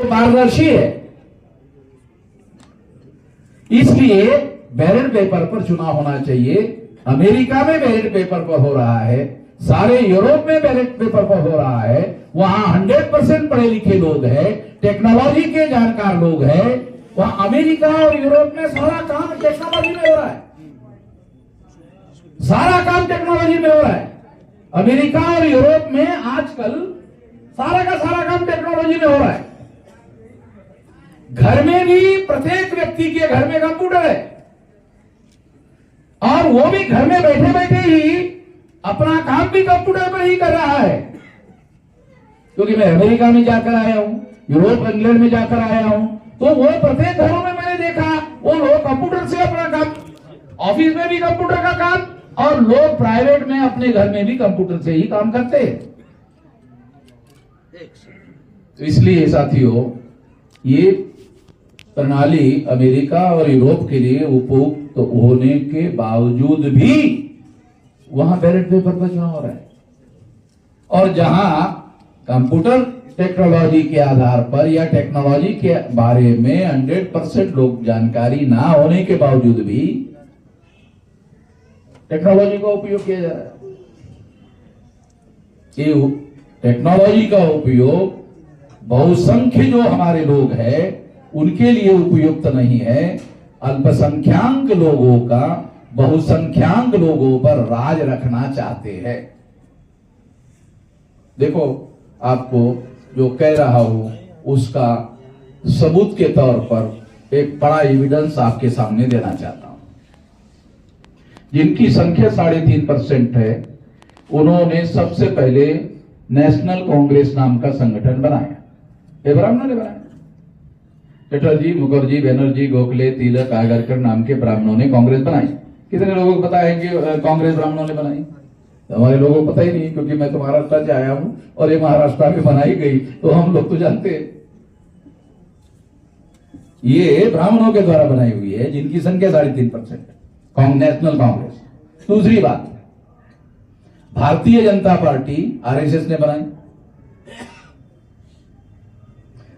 पारदर्शी है। इसलिए बैलेट पेपर पर चुनाव होना चाहिए। अमेरिका में बैलेट पेपर पर हो रहा है, सारे यूरोप में बैलेट पेपर पर हो रहा है। वहां 100% पढ़े लिखे लोग हैं, टेक्नोलॉजी के जानकार लोग हैं। वहां अमेरिका और यूरोप में सारा काम टेक्नोलॉजी में हो रहा है, सारा काम टेक्नोलॉजी में हो रहा है। अमेरिका और यूरोप में आजकल सारा का सारा काम टेक्नोलॉजी में हो रहा है। घर में भी प्रत्येक व्यक्ति के घर में कंप्यूटर है, और वो भी घर में बैठे बैठे ही अपना काम भी कंप्यूटर पर ही कर रहा है। क्योंकि मैं अमेरिका में जाकर आया हूं, यूरोप इंग्लैंड में जाकर आया हूं, तो वो प्रत्येक घरों में मैंने देखा वो लोग कंप्यूटर से अपना काम, ऑफिस में भी कंप्यूटर का काम, और लोग प्राइवेट में अपने घर में भी कंप्यूटर से ही काम करते हैं। तो इसलिए साथियों, ये प्रणाली अमेरिका और यूरोप के लिए उपयुक्त होने के बावजूद भी वहां बैलेट पेपर पर चुनाव हो रहा है। और जहां कंप्यूटर टेक्नोलॉजी के आधार पर या टेक्नोलॉजी के बारे में 100% लोग जानकारी ना होने के बावजूद भी टेक्नोलॉजी का उपयोग किया जा रहा है। ये टेक्नोलॉजी का उपयोग बहुसंख्य जो हमारे लोग हैं उनके लिए उपयुक्त नहीं है। अल्पसंख्याक लोगों का बहुसंख्याक लोगों पर राज रखना चाहते हैं। देखो, आपको जो कह रहा हूं उसका सबूत के तौर पर एक बड़ा एविडेंस आपके सामने देना चाहता हूं। जिनकी संख्या 3.5% है, उन्होंने सबसे पहले नेशनल कांग्रेस नाम का संगठन बनाया। ये ब्राह्मणों ने बनाया। चटर्जी, मुखर्जी, बनर्जी, गोखले, तिलक, आगरकर नाम के ब्राह्मणों ने कांग्रेस बनाई। कितने लोगों को पता है कि कांग्रेस ब्राह्मणों ने बनाई? हमारे लोगों को पता ही नहीं, क्योंकि मैं तो महाराष्ट्र से आया हूं और ये महाराष्ट्र में बनाई गई, तो हम लोग तो जानते हैं। ये ब्राह्मणों के द्वारा बनाई हुई है, जिनकी संख्या 3.5% है, नेशनल कांग्रेस। दूसरी बात, भारतीय जनता पार्टी आरएसएस ने बनाई।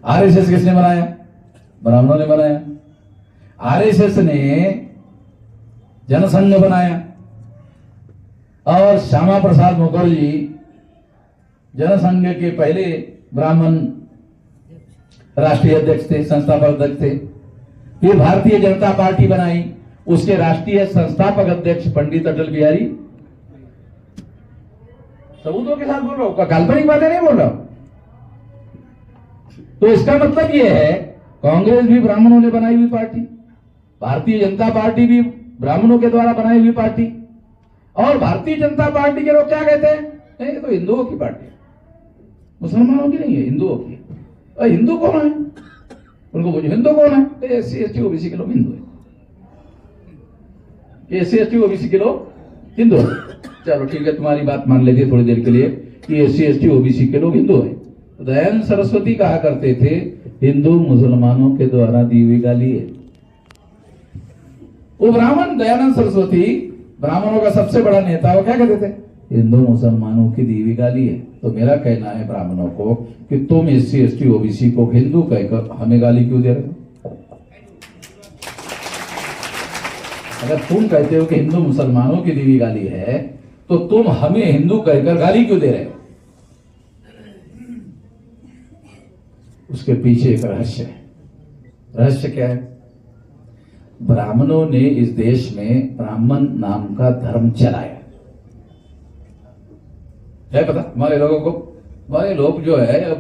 आरएसएस किसने बनाया? ब्राह्मणों ने बनाया। आरएसएस ने जनसंघ बनाया, और श्यामा प्रसाद मुखर्जी जनसंघ के पहले ब्राह्मण राष्ट्रीय अध्यक्ष थे, संस्थापक अध्यक्ष थे। फिर भारतीय जनता पार्टी बनाई, उसके राष्ट्रीय संस्थापक अध्यक्ष पंडित अटल बिहारी। सबूतों के साथ बोल रहा हूं, काल्पनिक बातें नहीं बोल रहा हूं। तो इसका मतलब यह है, कांग्रेस भी ब्राह्मणों ने बनाई हुई पार्टी, भारतीय जनता पार्टी भी ब्राह्मणों के द्वारा बनाई हुई पार्टी। और भारतीय जनता पार्टी के लोग क्या कहते हैं? नहीं, ये तो हिंदुओं की पार्टी है, मुसलमानों की नहीं है, हिंदुओं की है। हिंदू कौन है? उनको पूछो हिंदू कौन है? तो एससी एसटी ओबीसी के लोग हिंदू है। एससी एसटी ओबीसी के लोग हिंदू है। चलो ठीक है, तुम्हारी बात मान लेते थोड़ी देर के लिए कि एससी एसटी ओबीसी के लोग हिंदू है। तो दयानंद सरस्वती कहा करते थे, हिंदू मुसलमानों के द्वारा दी हुई गाली है। वो ब्राह्मण दयानंद सरस्वती, ब्राह्मणों का सबसे बड़ा नेता, वो क्या कहते थे? हिंदू मुसलमानों की दी हुई गाली है। तो मेरा कहना है ब्राह्मणों को कि तुम एससी एसटी ओबीसी को हिंदू कहकर हमें गाली क्यों दे रहे हो? अगर तुम कहते हो कि हिंदू मुसलमानों की दी हुई गाली है, तो तुम हमें हिंदू कहकर गाली क्यों दे रहे हो? उसके पीछे एक रहस्य है। रहस्य क्या है? ब्राह्मणों ने इस देश में ब्राह्मण नाम का धर्म चलाया है। पता हमारे लोगों को? हमारे लोग जो है